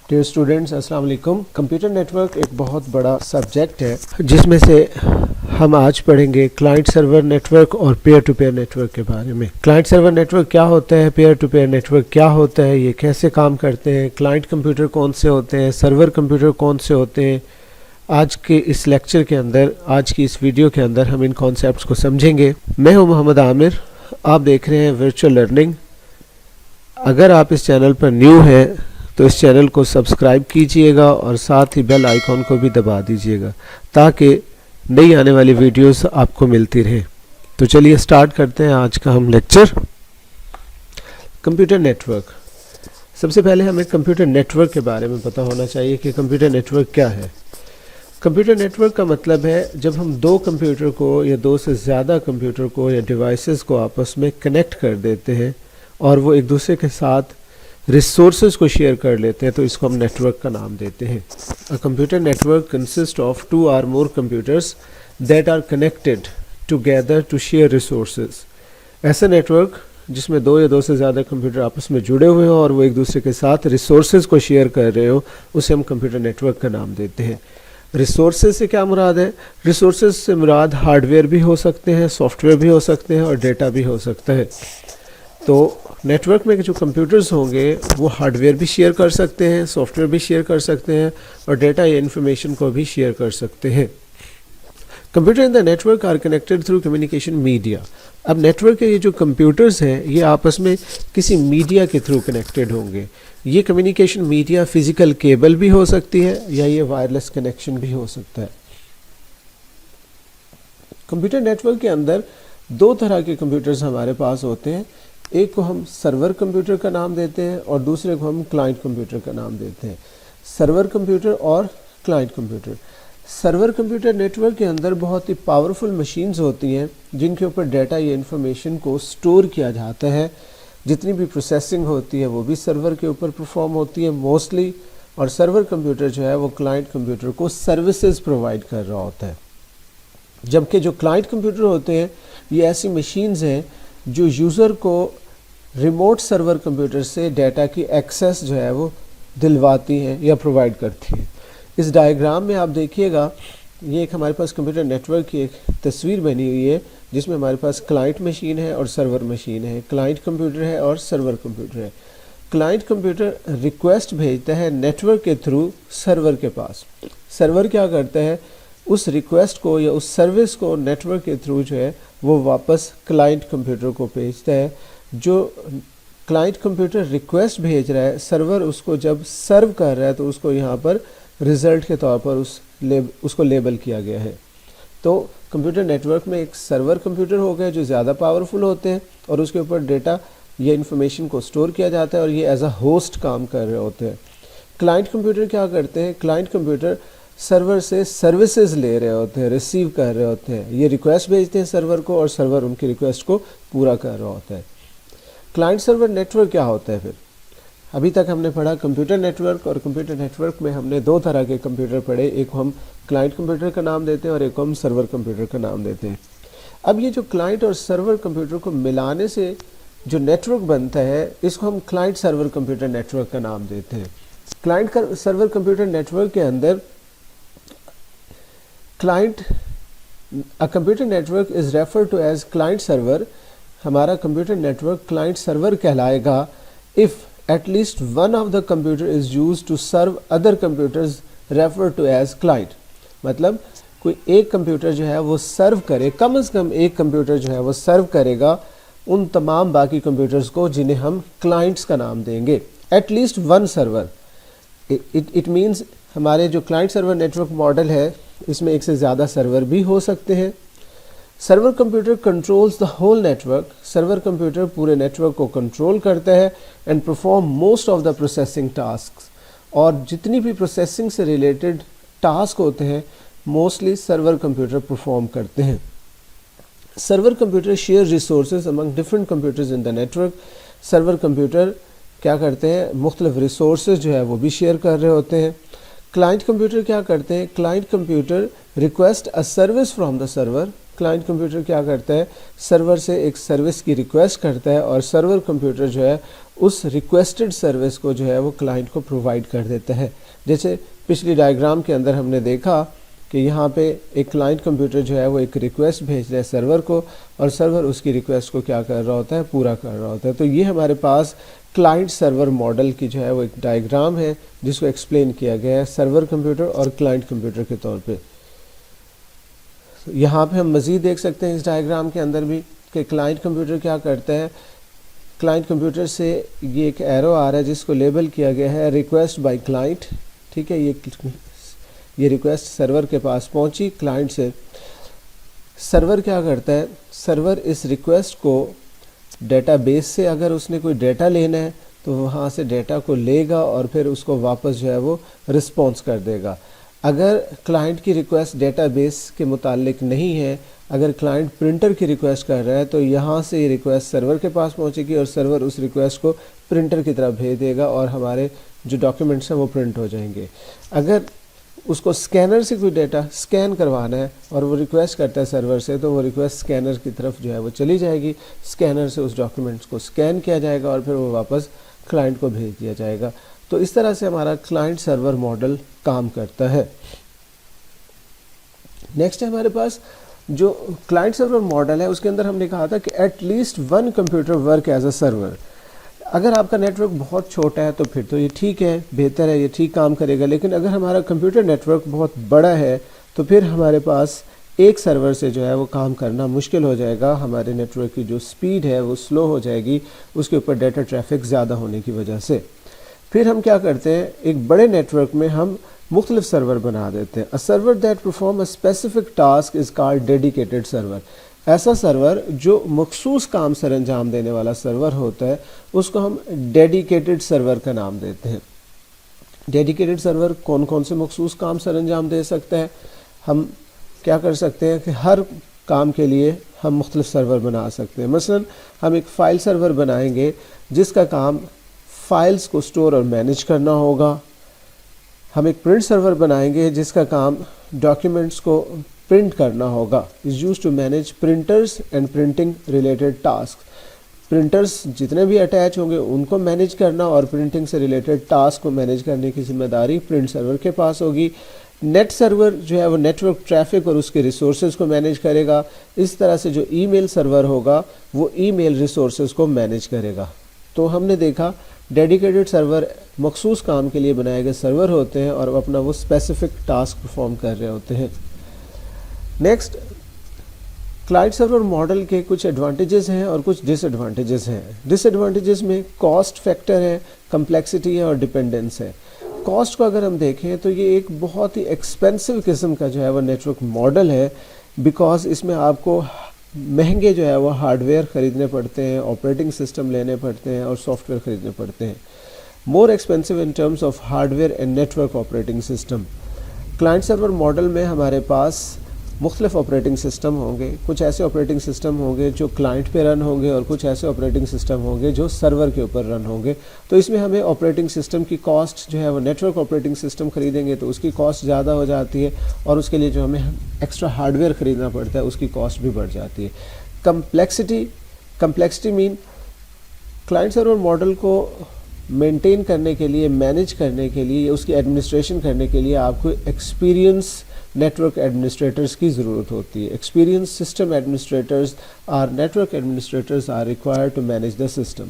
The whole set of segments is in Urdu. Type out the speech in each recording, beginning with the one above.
ڈیئر اسٹوڈینٹس السلام علیکم. کمپیوٹر نیٹورک ایک بہت بڑا سبجیکٹ ہے جس میں سے ہم آج پڑھیں گے کلائنٹ سرور نیٹورک اور پیئر ٹو پیئر نیٹورک کے بارے میں. کلائنٹ سرور نیٹورک کیا ہوتا ہے, پیئر ٹو پیئر نیٹورک کیا ہوتا ہے, یہ کیسے کام کرتے ہیں, کلائنٹ کمپیوٹر کون سے ہوتے ہیں, سرور کمپیوٹر کون سے ہوتے ہیں. آج کے اس لیکچر کے اندر, آج کی اس ویڈیو کے اندر ہم ان کانسیپٹس کو سمجھیں گے. میں ہوں محمد عامر, آپ دیکھ رہے ہیں ورچوئل لرننگ. اگر آپ اس چینل پر نیو ہیں تو اس چینل کو سبسکرائب کیجئے گا اور ساتھ ہی بیل آئیکن کو بھی دبا دیجئے گا تاکہ نئی آنے والی ویڈیوز آپ کو ملتی رہیں. تو چلیے سٹارٹ کرتے ہیں آج کا ہم لیکچر. Computer network. سب سے پہلے ہمیں کمپیوٹر نیٹورک کے بارے میں پتہ ہونا چاہیے کہ کمپیوٹر نیٹورک کیا ہے. کمپیوٹر نیٹورک کا مطلب ہے جب ہم دو کمپیوٹر کو یا دو سے زیادہ کمپیوٹر کو یا ڈیوائسز کو آپس میں کنیکٹ کر دیتے ہیں اور وہ ایک دوسرے کے ساتھ ریسورسز کو شیئر کر لیتے ہیں تو اس کو ہم نیٹورک کا نام دیتے ہیں. A computer network consists of two or more computers that are connected together to share resources. ایسا نیٹورک جس میں دو یا دو سے زیادہ کمپیوٹر آپس میں جڑے ہوئے ہوں اور وہ ایک دوسرے کے ساتھ ریسورسز کو شیئر کر رہے ہوں, اسے ہم کمپیوٹر نیٹورک کا نام دیتے ہیں. ریسورسز سے کیا مراد ہے؟ ریسورسز سے مراد ہارڈ ویئر بھی ہو سکتے ہیں, سافٹ ویئر بھی ہو سکتے ہیں اور ڈیٹا بھی ہو سکتا ہے. تو نیٹورک میں جو کمپیوٹرز ہوں گے وہ ہارڈ ویئر بھی شیئر کر سکتے ہیں, سافٹ ویئر بھی شیئر کر سکتے ہیں اور ڈیٹا یا انفارمیشن کو بھی شیئر کر سکتے ہیں. Computer in the network are connected through communication media. اب نیٹورک کے یہ جو کمپیوٹرز ہیں یہ آپس میں کسی میڈیا کے تھرو کنیکٹڈ ہوں گے. یہ کمیونیکیشن میڈیا فزیکل کیبل بھی ہو سکتی ہے یا یہ وائرلیس کنیکشن بھی ہو سکتا ہے. کمپیوٹر نیٹورک کے اندر دو طرح کے کمپیوٹرز ہمارے پاس ہوتے ہیں. ایک کو ہم سرور کمپیوٹر کا نام دیتے ہیں اور دوسرے کو ہم کلائنٹ کمپیوٹر کا نام دیتے ہیں. سرور کمپیوٹر اور کلائنٹ کمپیوٹر. سرور کمپیوٹر نیٹورک کے اندر بہت ہی پاورفل مشینز ہوتی ہیں جن کے اوپر ڈیٹا یا انفارمیشن کو سٹور کیا جاتا ہے. جتنی بھی پروسیسنگ ہوتی ہے وہ بھی سرور کے اوپر پرفارم ہوتی ہے موسٹلی, اور سرور کمپیوٹر جو ہے وہ کلائنٹ کمپیوٹر کو سروسز پرووائڈ کر رہا ہوتا ہے. جبکہ جو کلائنٹ کمپیوٹر ہوتے ہیں یہ ایسی مشینز ہیں جو یوزر کو ریموٹ سرور کمپیوٹر سے ڈیٹا کی ایکسیس جو ہے وہ دلواتی ہیں یا پرووائڈ کرتی ہیں. اس ڈائیگرام میں آپ دیکھیے گا, یہ ایک ہمارے پاس کمپیوٹر نیٹورک کی ایک تصویر بنی ہوئی ہے جس میں ہمارے پاس کلائنٹ مشین ہے اور سرور مشین ہے, کلائنٹ کمپیوٹر ہے اور سرور کمپیوٹر ہے. کلائنٹ کمپیوٹر ریکویسٹ بھیجتا ہے نیٹورک کے تھرو سرور کے پاس. سرور کیا کرتا ہے, اس ریکویسٹ کو یا اس سروس کو نیٹورک کے تھرو جو ہے وہ واپس کلائنٹ کمپیوٹر کو بھیجتا ہے. جو کلائنٹ کمپیوٹر ریکویسٹ بھیج رہا ہے, سرور اس کو جب سرو کر رہا ہے تو اس کو یہاں پر ریزلٹ کے طور پر اس کو لیبل کیا گیا ہے. تو کمپیوٹر نیٹورک میں ایک سرور کمپیوٹر ہو گیا جو زیادہ پاورفل ہوتے ہیں اور اس کے اوپر ڈیٹا یا انفارمیشن کو سٹور کیا جاتا ہے اور یہ ایز اے ہوسٹ کام کر رہے ہوتے ہیں. کلائنٹ کمپیوٹر کیا کرتے ہیں, کلائنٹ کمپیوٹر سرور سے سروسز لے رہے ہوتے ہیں, ریسیو کر رہے ہوتے ہیں. یہ ریکویسٹ بھیجتے ہیں سرور کو اور سرور ان کی ریکویسٹ کو پورا کر رہا ہوتا ہے. کلائنٹ سرور نیٹورک کیا ہوتا ہے؟ پھر ابھی تک ہم نے پڑھا کمپیوٹر نیٹورک, اور کمپیوٹر نیٹورک میں ہم نے دو طرح کے کمپیوٹر پڑھے, ایک ہم کلائنٹ کمپیوٹر کا نام دیتے ہیں اور ایک کو ہم سرور کمپیوٹر کا نام دیتے ہیں. اب یہ جو کلائنٹ اور سرور کمپیوٹر کو ملانے سے جو نیٹورک بنتا ہے اس کو ہم کلائنٹ سرور کمپیوٹر نیٹورک کا نام دیتے ہیں. کلائنٹ سرور کمپیوٹر نیٹورک کے اندر client a computer network is referred to as client server. ہمارا کمپیوٹر نیٹورک کلائنٹ سرور کہلائے گا if at least one of the computer is used to serve other computers referred to as client. مطلب کوئی ایک کمپیوٹر جو ہے وہ سرو کرے, کم از کم ایک کمپیوٹر جو ہے وہ سرو کرے گا ان تمام باقی کمپیوٹرز کو جنہیں ہم کلائنٹس کا نام دیں گے. At least one server. It means ہمارے جو کلائنٹ سرور نیٹورک ماڈل ہے اس میں ایک سے زیادہ سرور بھی ہو سکتے ہیں. Server computer controls the whole network. Server computer پورے نیٹورک کو کنٹرول کرتا ہے and perform most of the processing tasks. اور جتنی بھی پروسیسنگ سے ریلیٹڈ ٹاسک ہوتے ہیں موسٹلی سرور کمپیوٹر پرفارم کرتے ہیں. Server computer share resources among different computers in the network. Server computer کیا کرتے ہیں, مختلف ریسورسز جو ہے وہ بھی شیئر کر رہے ہوتے ہیں. کلائنٹ کمپیوٹر کیا کرتے ہیں, client computer request a service from the server. Client computer کیا کرتا ہے, سرور سے ایک سروس کی ریکویسٹ کرتا ہے اور سرور کمپیوٹر جو ہے اس ریکویسٹڈ سروس کو جو ہے وہ کلائنٹ کو پرووائڈ کر دیتا ہے. جیسے پچھلی ڈائیگرام کے اندر ہم نے دیکھا کہ یہاں پہ ایک کلائنٹ کمپیوٹر جو ہے وہ ایک ریکویسٹ بھیج رہا ہے سرور کو, اور سرور اس کی ریکویسٹ کو کیا کر رہا ہوتا ہے, پورا کر رہا ہوتا ہے. تو یہ ہمارے پاس کلائنٹ سرور ماڈل کی جو ہے وہ ایک ڈائیگرام ہے جس کو ایکسپلین کیا گیا ہے سرور کمپیوٹر اور کلائنٹ کمپیوٹر کے طور پہ. یہاں پہ ہم مزید دیکھ سکتے ہیں اس ڈائیگرام کے اندر بھی کہ کلائنٹ کمپیوٹر کیا کرتا ہے. کلائنٹ کمپیوٹر سے یہ ایک ایرو آ رہا ہے جس کو لیبل کیا گیا ہے ریکویسٹ بائی کلائنٹ. ٹھیک ہے, یہ ریکویسٹ سرور کے پاس پہنچی کلائنٹ سے. سرور کیا کرتا ہے, سرور اس ریکویسٹ کو ڈیٹا بیس سے اگر اس نے کوئی ڈیٹا لینا ہے تو وہاں سے ڈیٹا کو لے گا اور پھر اس کو واپس جو ہے وہ رسپانس کر دے گا. اگر کلائنٹ کی ریکویسٹ ڈیٹا بیس کے متعلق نہیں ہے, اگر کلائنٹ پرنٹر کی ریکویسٹ کر رہا ہے تو یہاں سے یہ ریکویسٹ سرور کے پاس پہنچے گی اور سرور اس ریکویسٹ کو پرنٹر کی طرف بھیج دے گا اور ہمارے جو ڈاکیومنٹس ہیں وہ پرنٹ ہو جائیں گے. اگر اس کو سکینر سے کوئی ڈیٹا سکین کروانا ہے اور وہ ریکویسٹ کرتا ہے سرور سے تو وہ ریکویسٹ سکینر کی طرف جو ہے وہ چلی جائے گی, سکینر سے اس ڈاکیومنٹس کو سکین کیا جائے گا اور پھر وہ واپس کلائنٹ کو بھیج دیا جائے گا. تو اس طرح سے ہمارا کلائنٹ سرور ماڈل کام کرتا ہے. نیکسٹ ہے ہمارے پاس جو کلائنٹ سرور ماڈل ہے, اس کے اندر ہم نے کہا تھا کہ at least one computer work as a server. اگر آپ کا نیٹ ورک بہت چھوٹا ہے تو پھر تو یہ ٹھیک ہے, بہتر ہے, یہ ٹھیک کام کرے گا. لیکن اگر ہمارا کمپیوٹر نیٹ ورک بہت بڑا ہے تو پھر ہمارے پاس ایک سرور سے جو ہے وہ کام کرنا مشکل ہو جائے گا. ہمارے نیٹ ورک کی جو سپیڈ ہے وہ سلو ہو جائے گی اس کے اوپر ڈیٹا ٹریفک زیادہ ہونے کی وجہ سے. پھر ہم کیا کرتے ہیں, ایک بڑے نیٹ ورک میں ہم مختلف سرور بنا دیتے ہیں. A server that perform a specific task is called dedicated server. ایسا سرور جو مخصوص کام سر انجام دینے والا سرور ہوتا ہے اس کو ہم ڈیڈیکیٹڈ سرور کا نام دیتے ہیں. ڈیڈیکیٹڈ سرور کون کون سے مخصوص کام سر انجام دے سکتا ہے؟ ہم کیا کر سکتے ہیں کہ ہر کام کے لیے ہم مختلف سرور بنا سکتے ہیں. مثلا ہم ایک فائل سرور بنائیں گے جس کا کام فائلز کو سٹور اور مینیج کرنا ہوگا. ہم ایک پرنٹ سرور بنائیں گے جس کا کام ڈاکیومنٹس کو پرنٹ کرنا ہوگا. Is use to manage printers and printing related task. Printers جتنے بھی اٹیچ ہوں گے ان کو مینیج کرنا اور پرنٹنگ سے ریلیٹڈ ٹاسک کو مینیج کرنے کی ذمہ داری پرنٹ سرور کے پاس ہوگی. نیٹ سرور جو ہے وہ نیٹ ورک ٹریفک اور اس کے ریسورسز کو مینیج کرے گا. اس طرح سے جو ای میل سرور ہوگا وہ ای میل ریسورسز کو مینیج کرے گا. تو ہم نے دیکھا ڈیڈیکیٹڈ سرور مخصوص کام کے لیے بنائے گئے سرور ہوتے ہیں اور اپنا وہ اسپیسیفک ٹاسک پرفارم کر رہے ہوتے ہیں. نیکسٹ, کلائنٹ سرور ماڈل کے کچھ ایڈوانٹیجز ہیں اور کچھ ڈس ایڈوانٹیجز ہیں. ڈس ایڈوانٹیجز میں کاسٹ فیکٹر ہے, کمپلیکسٹی ہے اور ڈپینڈنس ہے. کاسٹ کو اگر ہم دیکھیں تو یہ ایک بہت ہی ایکسپینسو قسم کا جو ہے وہ نیٹ ورک ماڈل ہے, بیکاز اس میں آپ کو مہنگے جو ہے وہ ہارڈ ویئر خریدنے پڑتے ہیں, آپریٹنگ سسٹم لینے پڑتے ہیں اور سافٹ ویئر خریدنے پڑتے ہیں. More expensive in terms of hardware and network operating system. Client server model میں ہمارے پاس مختلف آپریٹنگ سسٹم ہوں گے. کچھ ایسے آپریٹنگ سسٹم ہوں گے جو کلائنٹ پہ رن ہوں گے اور کچھ ایسے آپریٹنگ سسٹم ہوں گے جو سرور کے اوپر رن ہوں گے. تو اس میں ہمیں آپریٹنگ سسٹم کی کاسٹ جو ہے وہ نیٹ ورک آپریٹنگ سسٹم خریدیں گے تو اس کی کاسٹ زیادہ ہو جاتی ہے اور اس کے لیے جو ہمیں ایکسٹرا ہارڈ ویئر خریدنا پڑتا ہے اس کی کاسٹ بھی بڑھ جاتی ہے. کمپلیکسٹی مین کلائنٹ سرور ماڈل کو مینٹین کرنے کے لیے, مینیج کرنے کے لیے, اس کی ایڈمنسٹریشن کرنے کے لیے آپ کو ایکسپیرینس نیٹ ورک ایڈمنسٹریٹرز کی ضرورت ہوتی ہے. ایکسپیرینس سسٹم ایڈمنسٹریٹرز اور network administrators are required to manage the system.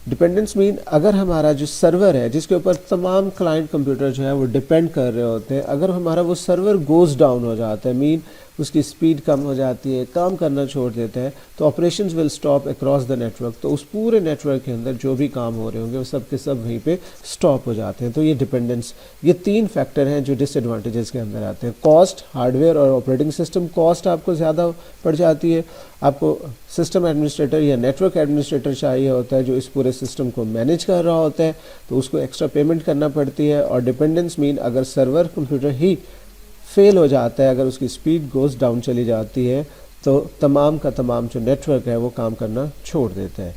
Dependence مین اگر ہمارا جو سرور ہے جس کے اوپر تمام کلائنٹ کمپیوٹر جو ہے وہ ڈپینڈ کر رہے ہوتے ہیں, اگر ہمارا وہ سرور گوز ڈاؤن ہو جاتا ہے, مین اس کی سپیڈ کم ہو جاتی ہے, کام کرنا چھوڑ دیتا ہے, تو operations will stop across the network. تو اس پورے نیٹ ورک کے اندر جو بھی کام ہو رہے ہوں گے وہ سب کے سب وہیں پہ سٹاپ ہو جاتے ہیں. تو یہ ڈپینڈنس, یہ تین فیکٹر ہیں جو ڈس ایڈوانٹیجز کے اندر آتے ہیں. کاسٹ, ہارڈ ویئر اور آپریٹنگ سسٹم. کاسٹ آپ کو زیادہ پڑ جاتی ہے, آپ کو سسٹم ایڈمنسٹریٹر یا نیٹ ورک ایڈمنسٹریٹر چاہیے ہوتا ہے جو اس پورے سسٹم کو مینیج کر رہا ہوتا ہے, تو اس کو ایکسٹرا پیمنٹ کرنا پڑتی ہے. اور ڈپینڈنس مین اگر سرور کمپیوٹر ہی فیل ہو جاتا ہے, اگر اس کی سپیڈ گوز ڈاؤن چلی جاتی ہے تو تمام کا تمام جو نیٹ ورک ہے وہ کام کرنا چھوڑ دیتا ہے.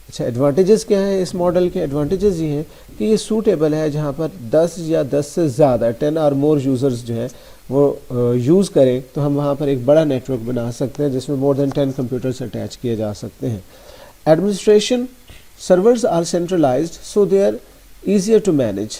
اچھا, ایڈوانٹیجز کیا ہیں اس ماڈل کے؟ ایڈوانٹیجز یہ ہیں کہ یہ سوٹیبل ہے جہاں پر 10 یا 10 سے زیادہ 10 اور مور یوزرز جو ہیں وہ یوز کریں تو ہم وہاں پر ایک بڑا نیٹ ورک بنا سکتے ہیں جس میں مور دین 10 کمپیوٹرز اٹیچ کیے جا سکتے ہیں. Administration servers are centralized so they are easier to manage.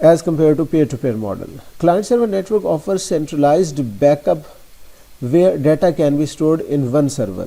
as compared to peer-to-peer model. Client-server network offers centralized backup where data can be stored in one server.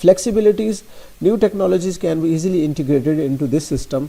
Flexibilities, new technologies can be easily integrated into this system.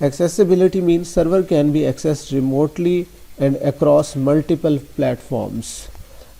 Accessibility means server can be accessed remotely and across multiple platforms.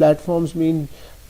platforms mean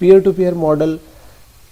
peer to peer model.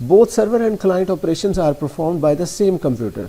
both server and client operations are performed by the same computer.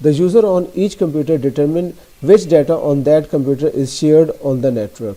The user on each computer determine which data on that computer is shared on the network.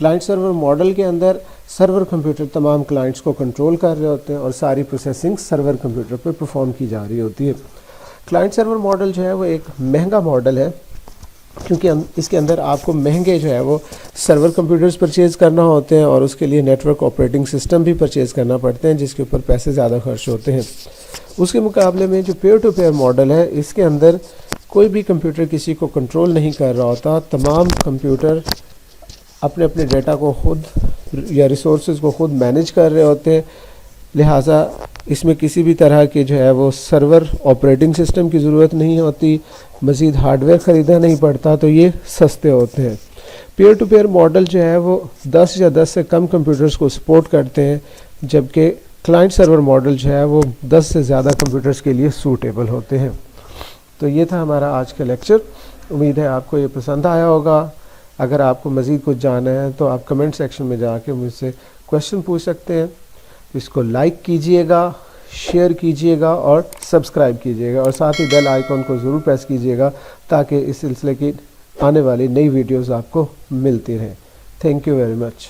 Client server model کے اندر سرور کمپیوٹر تمام کلائنٹس کو کنٹرول کر رہے ہوتے ہیں اور ساری پروسیسنگ سرور کمپیوٹر پہ پرفارم کی جا رہی ہوتی ہے. کلائنٹ سرور ماڈل جو ہے وہ ایک مہنگا ماڈل ہے، کیونکہ اس کے اندر آپ کو مہنگے جو ہے وہ سرور کمپیوٹرز پرچیز کرنا ہوتے ہیں اور اس کے لیے نیٹ ورک آپریٹنگ سسٹم بھی پرچیز کرنا پڑتے ہیں جس کے اوپر پیسے زیادہ خرچ ہوتے ہیں. اس کے مقابلے میں جو پیئر ٹو پیئر ماڈل ہے، اس کے اندر کوئی بھی کمپیوٹر کسی کو کنٹرول نہیں کر رہا ہوتا، تمام کمپیوٹر اپنے اپنے ڈیٹا کو خود یا ریسورسز کو خود مینیج کر رہے ہوتے ہیں، لہٰذا اس میں کسی بھی طرح کے جو ہے وہ سرور آپریٹنگ سسٹم کی ضرورت نہیں ہوتی، مزید ہارڈ ویئر خریدنا نہیں پڑتا، تو یہ سستے ہوتے ہیں. پیئر ٹو پیئر ماڈل جو ہے وہ 10 یا 10 سے کم کمپیوٹرز کو سپورٹ کرتے ہیں، جبکہ کلائنٹ سرور ماڈل جو ہے وہ 10 سے زیادہ کمپیوٹرز کے لیے سوٹیبل ہوتے ہیں. تو یہ تھا ہمارا آج کا لیکچر. امید ہے آپ کو یہ پسند آیا ہوگا. اگر آپ کو مزید کچھ جاننا ہے تو آپ کمنٹ سیکشن میں جا کے مجھ سے کویشچن پوچھ سکتے ہیں. اس کو لائک کیجئے گا، شیئر کیجئے گا اور سبسکرائب کیجئے گا، اور ساتھ ہی بیل آئیکن کو ضرور پریس کیجئے گا تاکہ اس سلسلے کی آنے والی نئی ویڈیوز آپ کو ملتی رہیں. Thank you very much.